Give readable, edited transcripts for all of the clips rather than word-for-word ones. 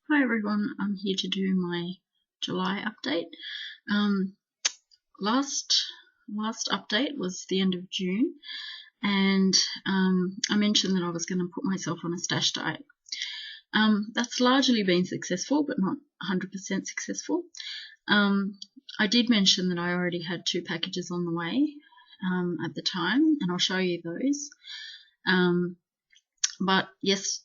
Hi everyone, I'm here to do my July update. Last update was the end of June, and I mentioned that I was going to put myself on a stash diet. That's largely been successful, but not 100% successful. I did mention that I already had 2 packages on the way at the time, and I'll show you those. But yes,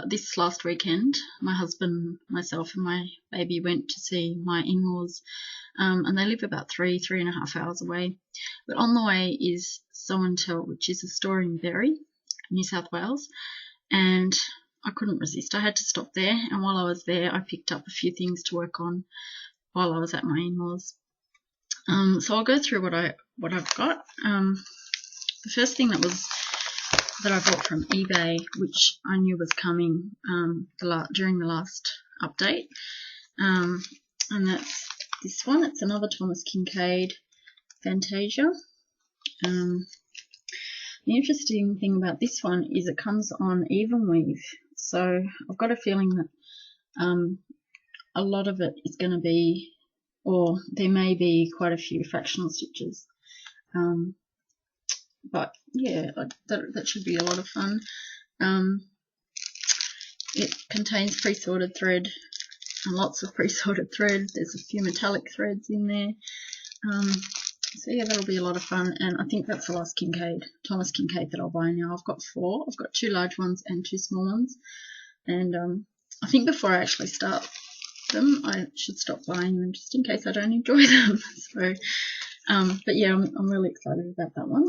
this last weekend, my husband, myself, and my baby went to see my in-laws, and they live about 3.5 hours away. But on the way is Show and Tell, which is a store in Berry, New South Wales, and I couldn't resist. I had to stop there, and while I was there, I picked up a few things to work on while I was at my in-laws. So I'll go through what I've got. The first thing that I bought from eBay, which I knew was coming during the last update, and that's this one. It's another Thomas Kincaid Fantasia. The interesting thing about this one is it comes on even weave, so I've got a feeling that a lot of it is going to be, or there may be quite a few fractional stitches. But yeah, that should be a lot of fun. It contains pre-sorted thread, and lots of pre-sorted thread. There's a few metallic threads in there. So yeah, that'll be a lot of fun, and I think that's the last Thomas Kincaid that I'll buy now. I've got 4. I've got 2 large ones and 2 small ones, and I think before I actually start them, I should stop buying them just in case I don't enjoy them. So, but yeah, I'm really excited about that one.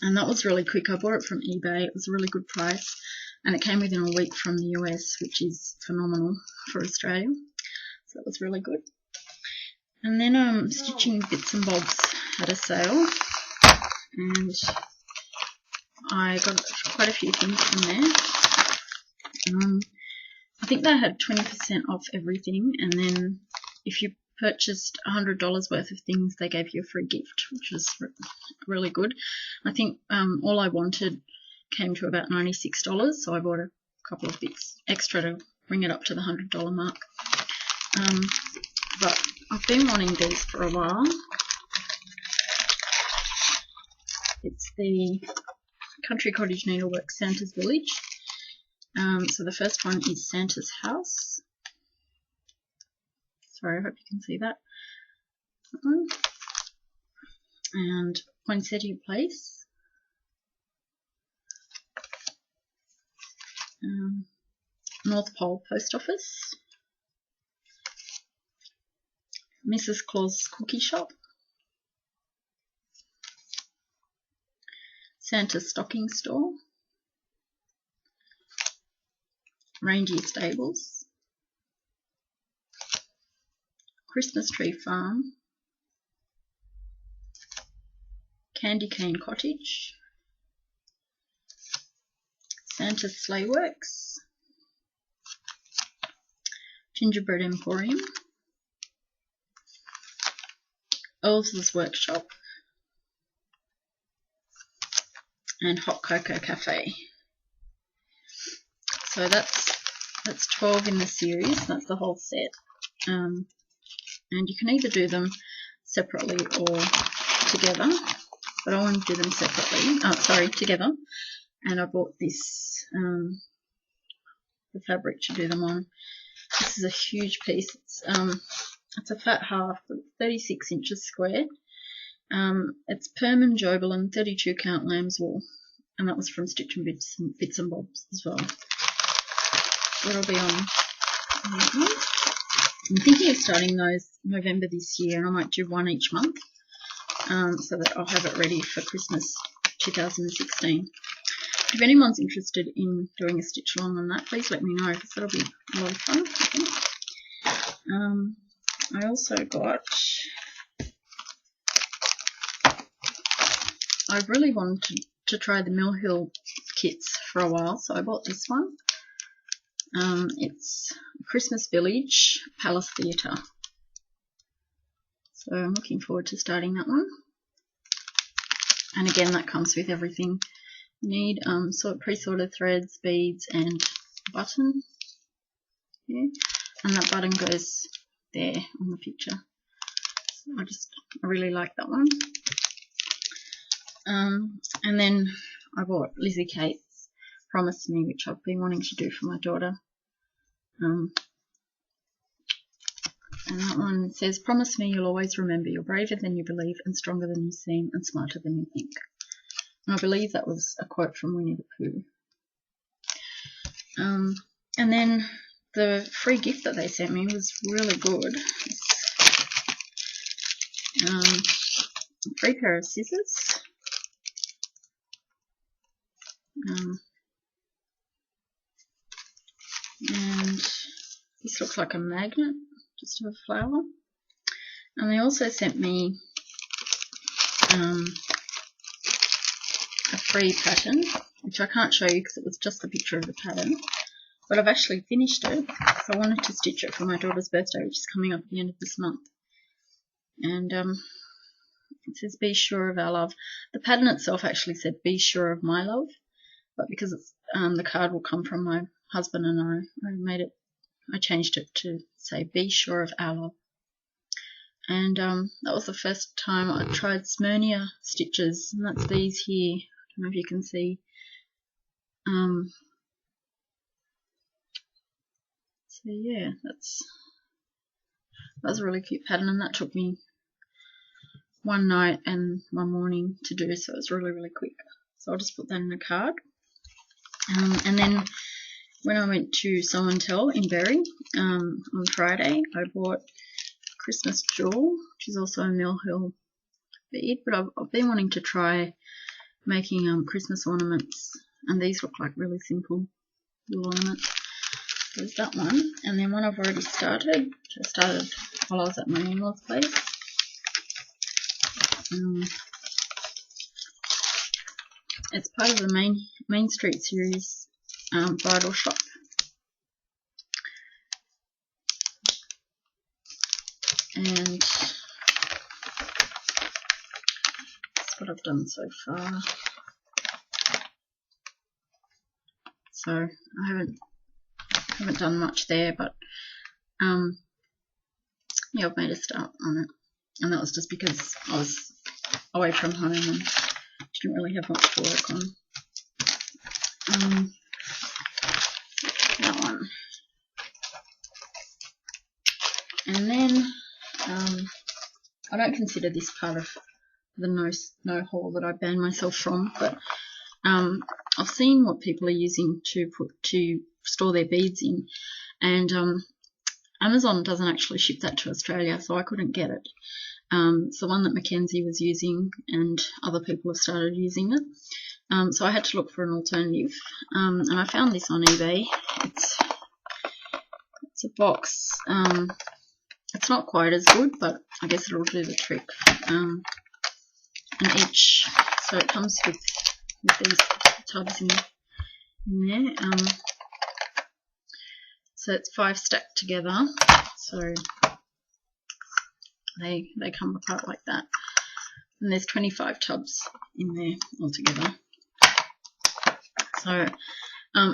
And that was really quick. I bought it from eBay. It was a really good price, and it came within a week from the US, which is phenomenal for Australia. So it was really good. And then Stitching Bits and Bobs had a sale, and I got quite a few things from there. I think they had 20% off everything, and then if you purchased $100 worth of things, they gave you a free gift, which was really good. I think all I wanted came to about $96, so I bought a couple of bits extra to bring it up to the $100 mark. But I've been wanting these for a while. It's the Country Cottage Needlework Santa's Village. So the first one is Santa's House. Sorry, I hope you can see that. And Poinsettia Place. North Pole Post Office. Mrs. Claus Cookie Shop. Santa's Stocking Store. Reindeer Stables. Christmas Tree Farm. Candy Cane Cottage. Santa's Sleigh Works. Gingerbread Emporium. Elves' Workshop. And Hot Cocoa Cafe. So that's 12 in the series. That's the whole set. And you can either do them separately or together, but I want to do them together. And I bought this, the fabric to do them on. This is a huge piece. It's a fat half, 36 inches square. It's Perm and Jobelan 32 count lamb's wool, and that was from Stitching Bits and Bobs as well. That'll be on. I'm thinking of starting those November this year, and I might do one each month, so that I'll have it ready for Christmas 2016. If anyone's interested in doing a stitch along on that, please let me know, because that'll be a lot of fun, I think. I also got, I really wanted to try the Mill Hill kits for a while, so I bought this one. It's Christmas Village Palace Theatre. So I'm looking forward to starting that one. And again, that comes with everything you need, pre-sorted threads, beads, and a button. here, and that button goes there on the picture. So I really like that one. And then I bought Lizzie Kate's Promise Me, which I've been wanting to do for my daughter. And that one says, "Promise me you'll always remember you're braver than you believe and stronger than you seem and smarter than you think." And I believe that was a quote from Winnie the Pooh. And then the free gift that they sent me was really good. A free pair of scissors. And this looks like a magnet, just of a flower. And they also sent me a free pattern, which I can't show you because it was just the picture of the pattern. But I've actually finished it, so I wanted to stitch it for my daughter's birthday, which is coming up at the end of this month. And it says, "Be sure of our love." The pattern itself actually said, "Be sure of my love," but because it's, the card will come from my husband and I changed it to say, "Be sure of our love." And that was the first time I tried Smyrnia stitches, and that's these here. I don't know if you can see. So yeah, that was a really cute pattern, and that took me one night and one morning to do, so it was really, really quick. So I'll just put that in a card. And then when I went to Sew and Tell in Berry on Friday, I bought Christmas Jewel, which is also a Mill Hill bead, but I've been wanting to try making Christmas ornaments, and these look like really simple little ornaments. There's that one, and then one I've already started, which I started while I was at my in-laws' place. It's part of the Main Street series bridal shop. And that's what I've done so far. So I haven't done much there, but yeah, I've made a start on it, and that was just because I was away from home and didn't really have much to work on. That one, and then I don't consider this part of the no haul that I banned myself from, but I've seen what people are using to store their beads in, and Amazon doesn't actually ship that to Australia, so I couldn't get it. It's the one that Mackenzie was using, and other people have started using it. So I had to look for an alternative, and I found this on eBay. It's a box. It's not quite as good, but I guess it'll do the trick. And so it comes with these tubs in there. So it's 5 stacked together. So they come apart like that. And there's 25 tubs in there altogether. So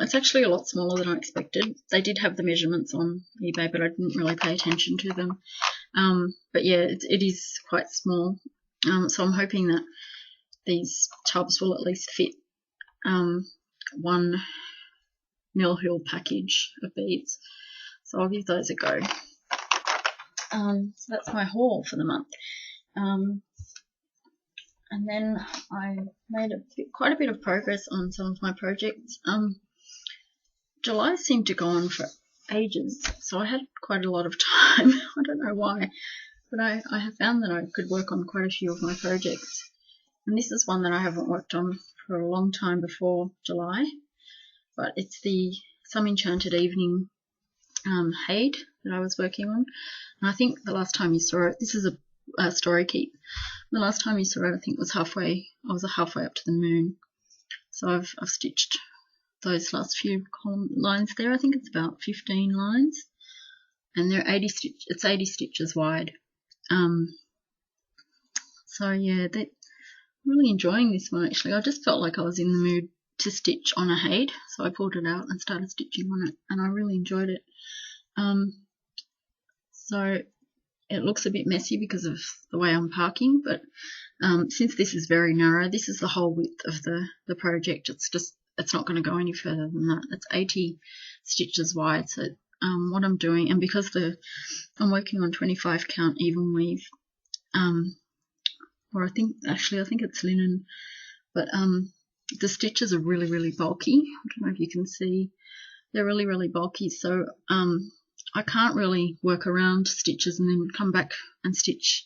it's actually a lot smaller than I expected. They did have the measurements on eBay, but I didn't really pay attention to them. But yeah, it is quite small. So I'm hoping that these tubs will at least fit one Mill Hill package of beads. So I'll give those a go. So that's my haul for the month. And then I made quite a bit of progress on some of my projects. July seemed to go on for ages, so I had quite a lot of time. I don't know why, but I have found that I could work on quite a few of my projects. And this is one that I haven't worked on for a long time before July, but it's the Some Enchanted Evening Haid that I was working on. And I think the last time you saw it, this is a story keep. The last time you saw it, I think was halfway up to the moon. So I've stitched those last few lines there. I think it's about 15 lines, and they're 80 stitches. It's 80 stitches wide. So yeah, I'm really enjoying this one actually. I just felt like I was in the mood to stitch on a Haid, so I pulled it out and started stitching on it, and I really enjoyed it. So it looks a bit messy because of the way I'm parking, but since this is very narrow, this is the whole width of the project. It's not going to go any further than that. It's 80 stitches wide. So what I'm doing, and because I'm working on 25 count even weave, or I think it's linen, but the stitches are really, really bulky. I don't know if you can see. They're really, really bulky. So I can't really work around stitches and then come back and stitch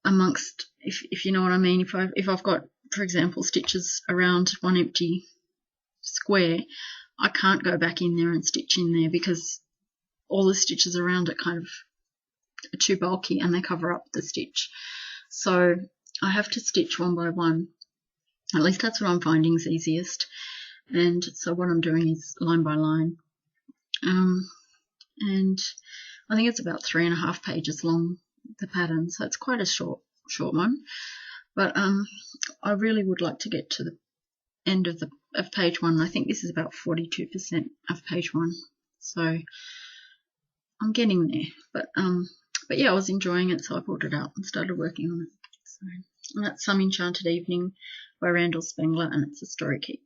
amongst, if you know what I mean. If I've got, for example, stitches around one empty square, I can't go back in there and stitch in there because all the stitches around it kind of are too bulky and they cover up the stitch. So I have to stitch one by one. At least that's what I'm finding is easiest. And so what I'm doing is line by line. And I think it's about 3.5 pages long, the pattern, so it's quite a short one. But I really would like to get to the end of page 1. I think this is about 42% of page 1, so I'm getting there. But yeah, I was enjoying it, so I pulled it out and started working on it. So, and that's Some Enchanted Evening by Randall Spengler, and it's a story keep.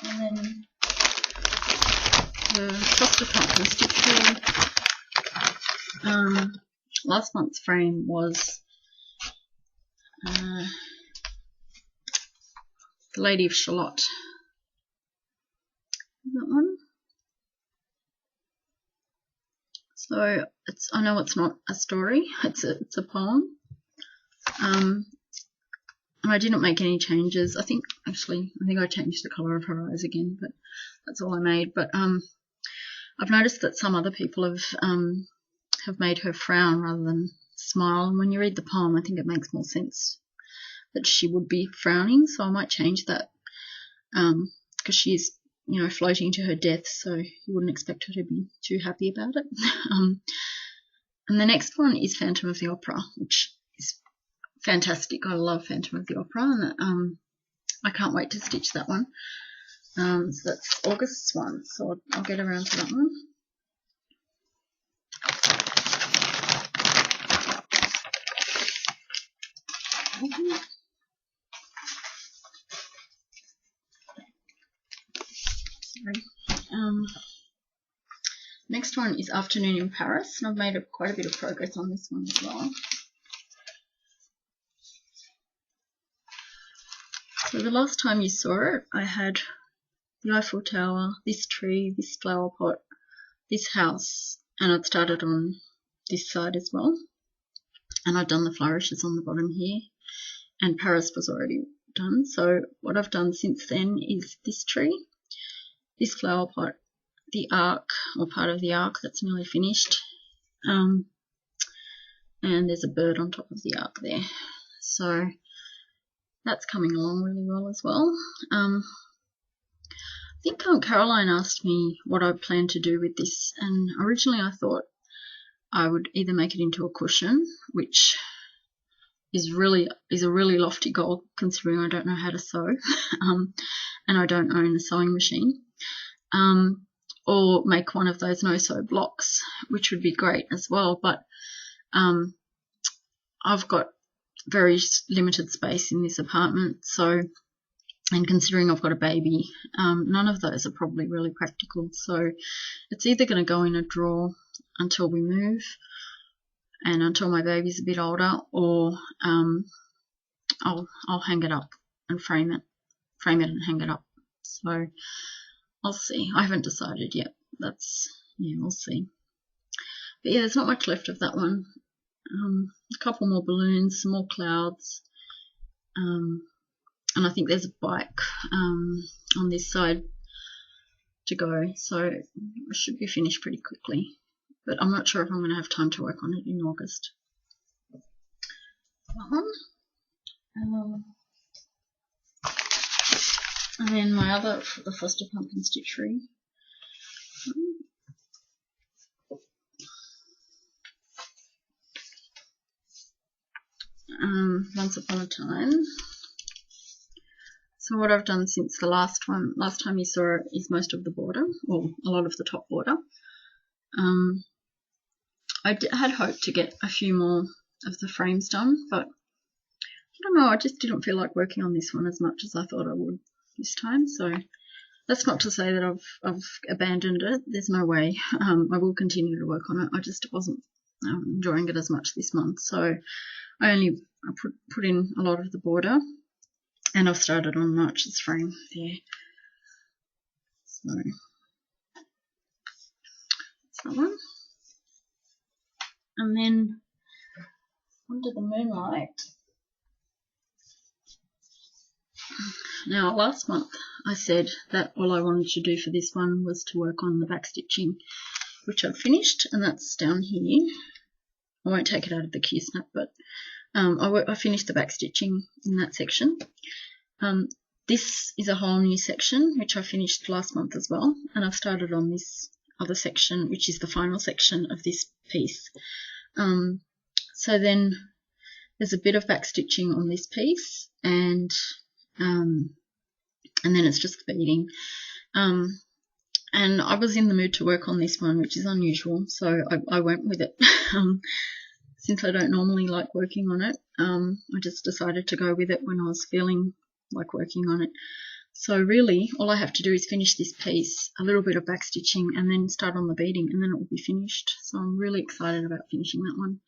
And then the Pumpkin Stitchery. Last month's frame was The Lady of Shalott. That one. So I know it's not a story. It's a poem. And I didn't make any changes. I think I changed the colour of her eyes again, but that's all I made. But I've noticed that some other people have made her frown rather than smile. And when you read the poem, I think it makes more sense that she would be frowning. So I might change that because she's, floating to her death. So you wouldn't expect her to be too happy about it. And the next one is Phantom of the Opera, which is fantastic. I love Phantom of the Opera, and I can't wait to stitch that one. So that's August's one, so I'll get around to that one. Next one is Afternoon in Paris, and I've made quite a bit of progress on this one as well. So the last time you saw it, I had the Eiffel Tower, this tree, this flower pot, this house, and I'd started on this side as well. And I'd done the flourishes on the bottom here, and Paris was already done. So what I've done since then is this tree, this flower pot, the arc, or part of the arc that's nearly finished, and there's a bird on top of the arc there. So that's coming along really well as well. I think Caroline asked me what I plan to do with this, and originally I thought I would either make it into a cushion, which is a really lofty goal considering I don't know how to sew, and I don't own a sewing machine, or make one of those no-sew blocks, which would be great as well. But I've got very limited space in this apartment, so, and considering I've got a baby, none of those are probably really practical. So it's either going to go in a drawer until we move and until my baby's a bit older, or I'll hang it up and frame it and hang it up. So I'll see. I haven't decided yet. We'll see. But yeah, there's not much left of that one. A couple more balloons, some more clouds, and I think there's a bike on this side to go, so I should be finished pretty quickly. But I'm not sure if I'm going to have time to work on it in August. That one. And then my other, the Foster Pumpkin Stitchery. Once Upon a Time. So what I've done since the last time you saw it, is most of the border, or a lot of the top border. I had hoped to get a few more of the frames done, but I don't know, I just didn't feel like working on this one as much as I thought I would this time. So that's not to say that I've abandoned it. There's no way. I will continue to work on it. I just wasn't enjoying it as much this month. So I put in a lot of the border, and I've started on March's frame there. So that's that one. And then Under the Moonlight. Now, last month I said that all I wanted to do for this one was to work on the back stitching, which I've finished, and that's down here. I won't take it out of the Q-snap, but I finished the back stitching in that section. This is a whole new section, which I finished last month as well, and I've started on this other section, which is the final section of this piece. So then there's a bit of back stitching on this piece, and then it's just the beading. And I was in the mood to work on this one, which is unusual, so I went with it. Since I don't normally like working on it, I just decided to go with it when I was feeling like working on it. So really, all I have to do is finish this piece, a little bit of back stitching, and then start on the beading, and then it will be finished. So I'm really excited about finishing that one.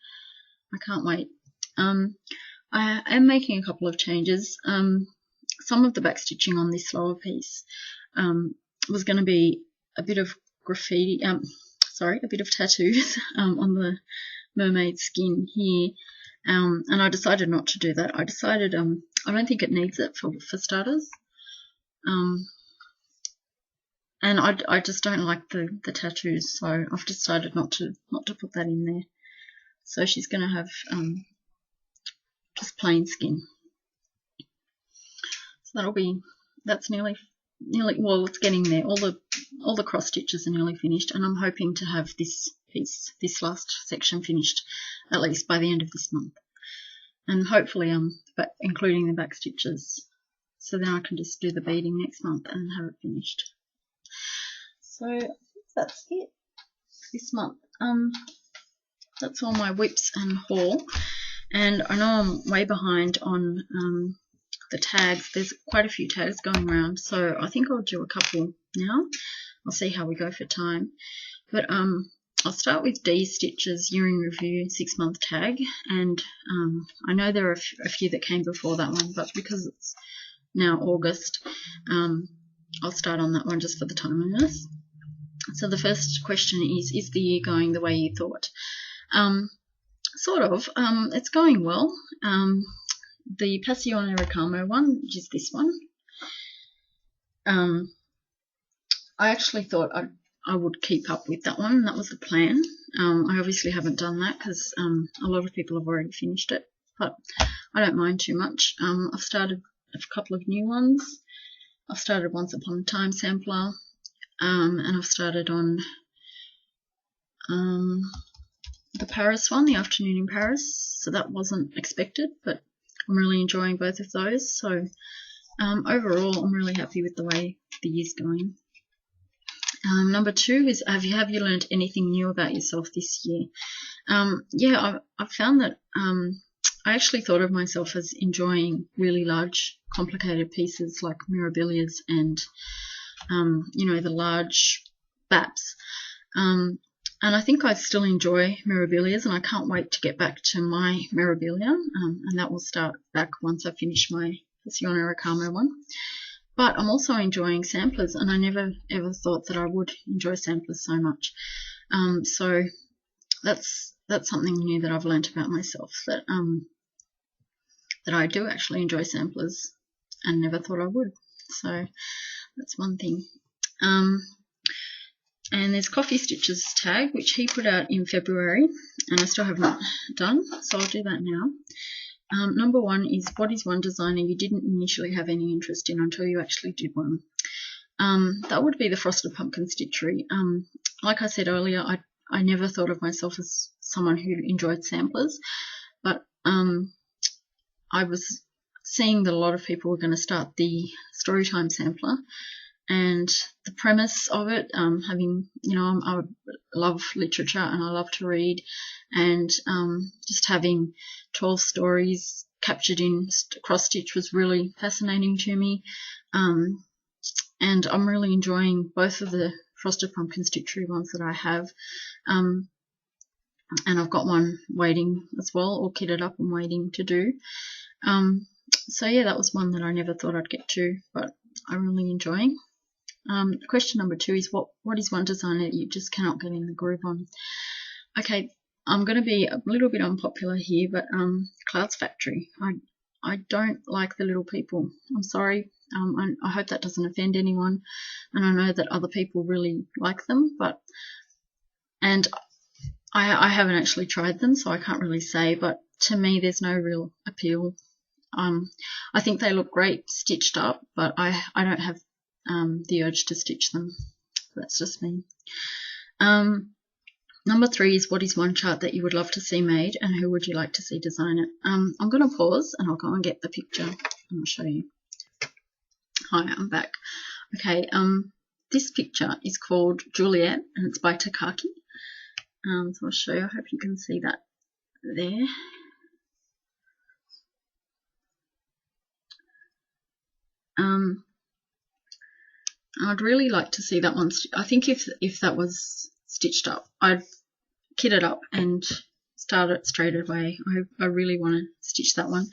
I can't wait. I am making a couple of changes. Some of the back stitching on this lower piece was going to be a bit of graffiti, a bit of tattoos on the mermaid skin here, and I decided not to do that. I decided I don't think it needs it for starters, and I just don't like the tattoos, so I've decided not to put that in there. So she's going to have just plain skin. So that's nearly, well, it's getting there. All the cross stitches are nearly finished, and I'm hoping to have this last section finished at least by the end of this month, and hopefully including the back stitches, so then I can just do the beading next month and have it finished. So that's it this month. That's all my whips and haul, and I know I'm way behind on the tags. There's quite a few tags going around, so I think I'll do a couple now. I'll see how we go for time, but I'll start with Dee's Stitches Year in Review 6-month tag, and I know there are a few that came before that one, but because it's now August, I'll start on that one just for the timeliness. So the first question is the year going the way you thought? Sort of. It's going well. The Passione Ricamo one, which is this one, I actually thought I would keep up with that one. That was the plan. I obviously haven't done that because a lot of people have already finished it, but I don't mind too much. I've started a couple of new ones. I've started Once Upon a Time Sampler, and I've started on the Paris one, The Afternoon in Paris. So that wasn't expected, but I'm really enjoying both of those. So overall, I'm really happy with the way the year's going. Number 2 is have you learned anything new about yourself this year? Yeah, I've found that I actually thought of myself as enjoying really large, complicated pieces like mirabilias and the large BAPs. And I think I still enjoy mirabilias, and I can't wait to get back to my mirabilia, and that will start back once I finish my Passione Ricamo one. But I'm also enjoying samplers, and I never ever thought that I would enjoy samplers so much. So that's something new that I've learnt about myself, that I do actually enjoy samplers and never thought I would. So that's one thing. And there's Coffee Stitches tag, which he put out in February, and I still have not done, so I'll do that now. Number 1 is, what is one designer you didn't initially have any interest in until you actually did one? That would be the Frosted Pumpkin Stitchery. Like I said earlier, I never thought of myself as someone who enjoyed samplers, but I was seeing that a lot of people were going to start the Storytime sampler, and the premise of it, having, I love literature and I love to read, and just having 12 stories captured in cross stitch was really fascinating to me, and I'm really enjoying both of the Frosted Pumpkin Stitchery ones that I have, and I've got one waiting as well, all kitted up and waiting to do. So yeah, that was one that I never thought I'd get to, but I'm really enjoying. Question number 2 is what is one design that you just cannot get in the groove on? Okay, I'm going to be a little bit unpopular here, but Clouds Factory. I don't like the little people. I'm sorry. I hope that doesn't offend anyone, and I know that other people really like them, and I haven't actually tried them, so I can't really say, but to me there's no real appeal. I think they look great stitched up, but I don't have the urge to stitch them. That's just me. Number 3 is, what is one chart that you would love to see made, and who would you like to see design it? I'm going to pause and I'll go and get the picture and I'll show you. Hi, I'm back. Okay, this picture is called Juliet and it's by Takaki. So I'll show you. I hope you can see that there. I'd really like to see that one. I think if that was stitched up, I'd kit it up and start it straight away. I really want to stitch that one.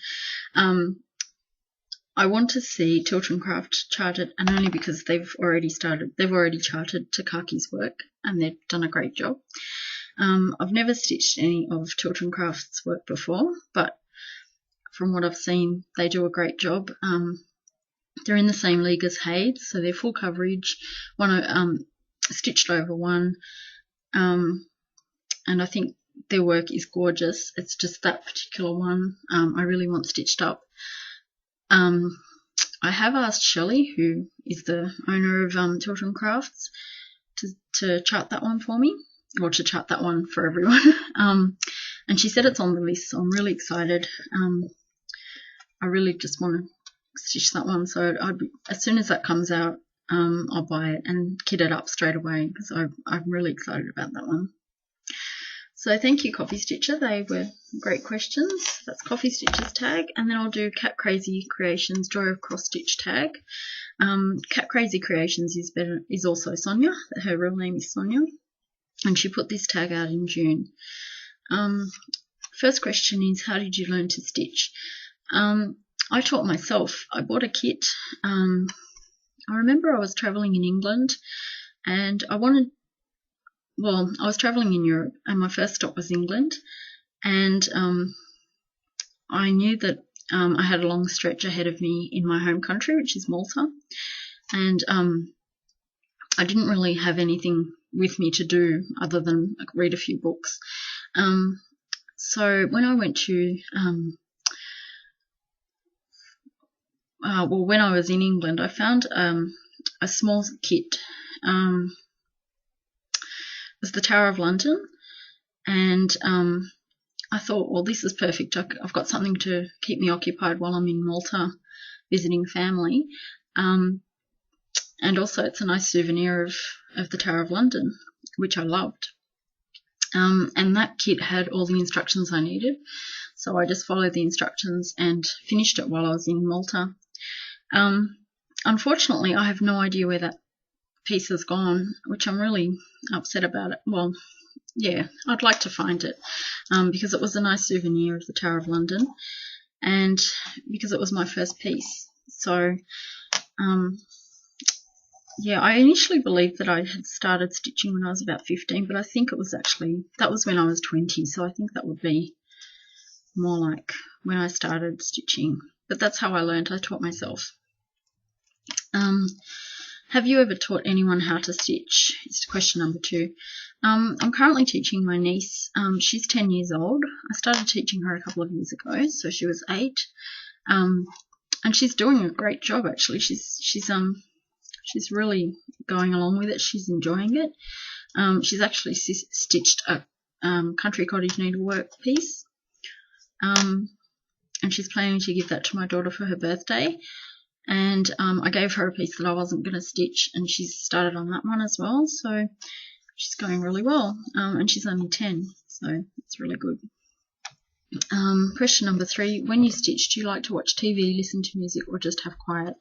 I want to see Tilton Craft charted, and only because they've already charted Takaki's work and they've done a great job. I've never stitched any of Tilton Craft's work before, but from what I've seen, they do a great job. They're in the same league as Hayes, so they're full coverage, stitched over one, and I think their work is gorgeous. It's just that particular one I really want stitched up. I have asked Shelley, who is the owner of Tilton Crafts, to chart that one for me, or to chart that one for everyone. And she said it's on the list, so I'm really excited. I really just want to stitch that one, so as soon as that comes out, I'll buy it and kit it up straight away, because I'm really excited about that one. So thank you, Coffee Stitcher. They were great questions. That's Coffee Stitcher's tag, and then I'll do Cat Crazy Creations Joy of Cross Stitch tag. Cat Crazy Creations is also Sonia. Her real name is Sonia, and she put this tag out in June. First question is, how did you learn to stitch? I taught myself. I bought a kit. I remember I was traveling in England, and I was traveling in Europe, and my first stop was England, and I knew that I had a long stretch ahead of me in my home country, which is Malta, and I didn't really have anything with me to do other than read a few books. So when I went to when I was in England, I found a small kit. It was the Tower of London, and I thought, well, this is perfect. I've got something to keep me occupied while I'm in Malta visiting family, and also it's a nice souvenir of the Tower of London, which I loved. And that kit had all the instructions I needed, so I just followed the instructions and finished it while I was in Malta. Unfortunately, I have no idea where that piece has gone, which I'm really upset about it. Well, yeah, I'd like to find it, because it was a nice souvenir of the Tower of London, and because it was my first piece. So yeah, I initially believed that I had started stitching when I was about 15, but I think that was when I was 20, so I think that would be more like when I started stitching. But that's how I learned. I taught myself. Have you ever taught anyone how to stitch? It's question number 2. I'm currently teaching my niece. She's 10 years old. I started teaching her a couple of years ago, so she was 8. And she's doing a great job, actually. She's really going along with it. She's enjoying it. She's actually stitched a country cottage needlework piece. And and she's planning to give that to my daughter for her birthday. And I gave her a piece that I wasn't going to stitch, and she's started on that one as well, so she's going really well. And she's only 10, so it's really good. Question number 3, when you stitch, do you like to watch TV, listen to music, or just have quiet?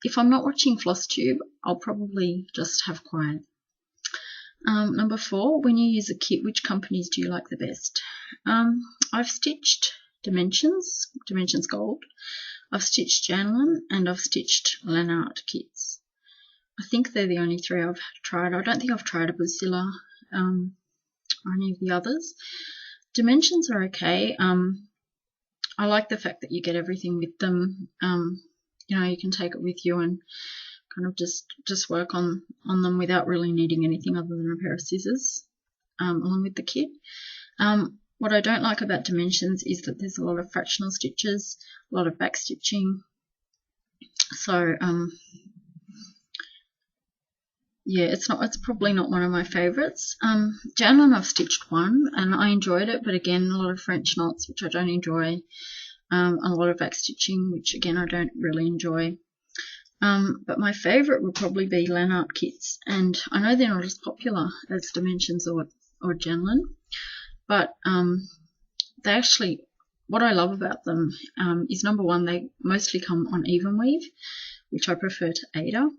If I'm not watching FlossTube, I'll probably just have quiet. Number 4, when you use a kit, which companies do you like the best? I've stitched Dimensions Gold, I've stitched Janlin, and I've stitched Lanart kits. I think they're the only 3 I've tried. I don't think I've tried a Buzilla or any of the others. Dimensions are okay. I like the fact that you get everything with them. You know, you can take it with you and kind of just work on them without really needing anything other than a pair of scissors along with the kit. What I don't like about Dimensions is that there's a lot of fractional stitches, a lot of back stitching. So yeah, it's probably not one of my favourites. Janlin, I've stitched one and I enjoyed it, but again, a lot of French knots, which I don't enjoy. A lot of back stitching, which again I don't really enjoy. But my favourite would probably be Lanart kits, and I know they're not as popular as Dimensions or Janlin, but they actually, what I love about them is, number 1, they mostly come on even weave, which I prefer to Ada.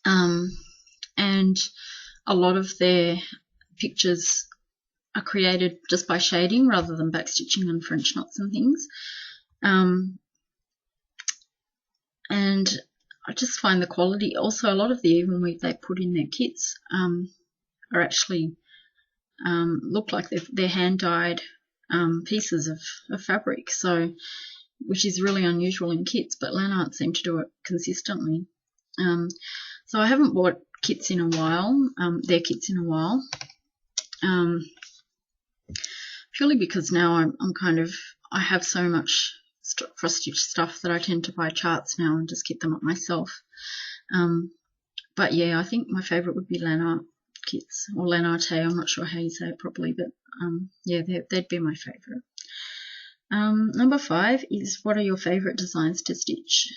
And a lot of their pictures are created just by shading rather than backstitching and French knots and things. And I just find the quality, also a lot of the even weave they put in their kits are actually look like they're hand dyed pieces of fabric, so which is really unusual in kits, but Lanart seem to do it consistently. So I haven't bought kits in a while, their kits in a while, purely because now I have so much cross-stitch stuff that I tend to buy charts now and just kit them up myself. But yeah, I think my favourite would be Lanart kits, or Lanarte, I'm not sure how you say it properly, but yeah, they'd be my favourite. Number 5 is, what are your favourite designs to stitch?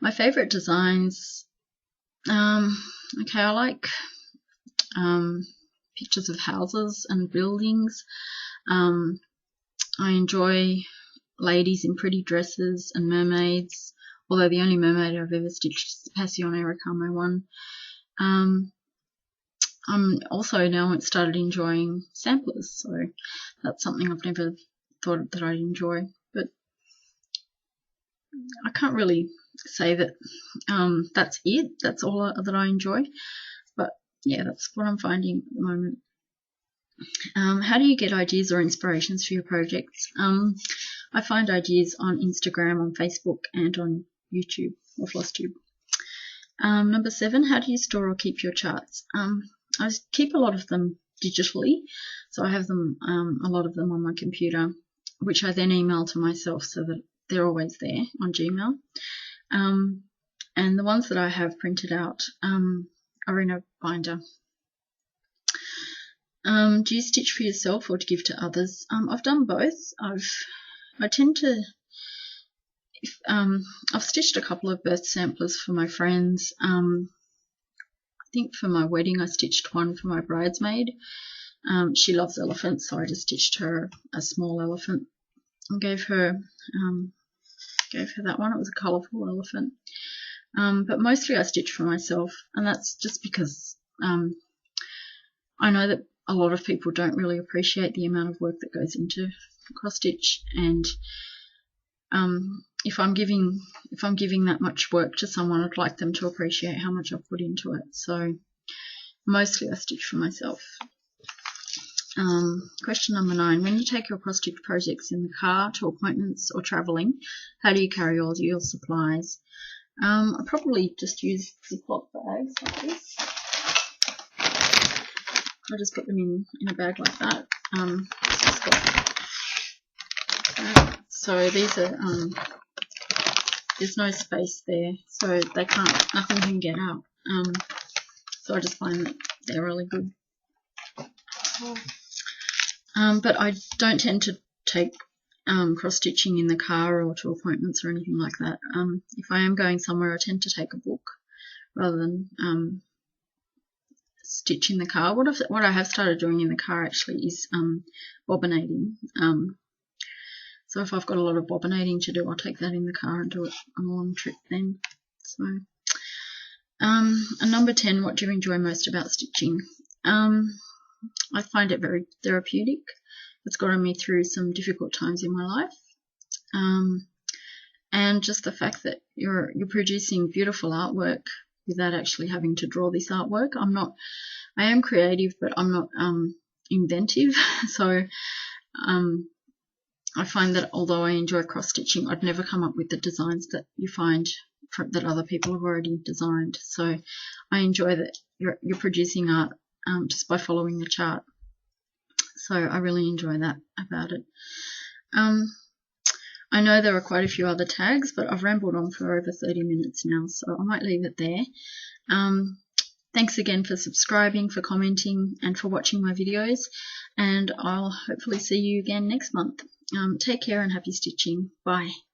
My favourite designs, okay, I like pictures of houses and buildings. I enjoy ladies in pretty dresses and mermaids, although the only mermaid I've ever stitched is the Passion Ericamo one. I'm also now started enjoying samplers, so that's something I've never thought that I'd enjoy, but I can't really say that that's it, that's all that I enjoy, but yeah, that's what I'm finding at the moment. How do you get ideas or inspirations for your projects? I find ideas on Instagram, on Facebook, and on YouTube or FlossTube. Number 7, how do you store or keep your charts? I keep a lot of them digitally, so I have them, a lot of them on my computer, which I then email to myself so that they're always there on Gmail. And the ones that I have printed out are in a binder. Do you stitch for yourself or to give to others? I've done both. I tend to, I've stitched a couple of birth samplers for my friends. I think for my wedding I stitched one for my bridesmaid. She loves elephants, so I just stitched her a small elephant and gave her that one. It was a colourful elephant. But mostly I stitch for myself, and that's just because I know that a lot of people don't really appreciate the amount of work that goes into cross stitch, and if I'm giving that much work to someone, I'd like them to appreciate how much I've put into it. So mostly I stitch for myself. Question number 9, when you take your cross stitch projects in the car to appointments or travelling, how do you carry all your supplies? I probably just use Ziploc bags like this. I just put them in a bag like that. So these are, there's no space there, so nothing can get out. So I just find that they're really good. But I don't tend to take cross stitching in the car or to appointments or anything like that. If I am going somewhere, I tend to take a book rather than stitch in the car. What I have started doing in the car actually is bobbinating. So if I've got a lot of bobbinating to do, I'll take that in the car and do it on a long trip then. So, and number 10, what do you enjoy most about stitching? I find it very therapeutic. It's gotten me through some difficult times in my life. And just the fact that you're producing beautiful artwork without actually having to draw this artwork. I am creative, but I'm not inventive. So I find that although I enjoy cross stitching, I'd never come up with the designs that you find that other people have already designed. So I enjoy that you're producing art just by following the chart. So I really enjoy that about it. I know there are quite a few other tags, but I've rambled on for over 30 minutes now, so I might leave it there. Thanks again for subscribing, for commenting, and for watching my videos, and I'll hopefully see you again next month. Take care and happy stitching. Bye.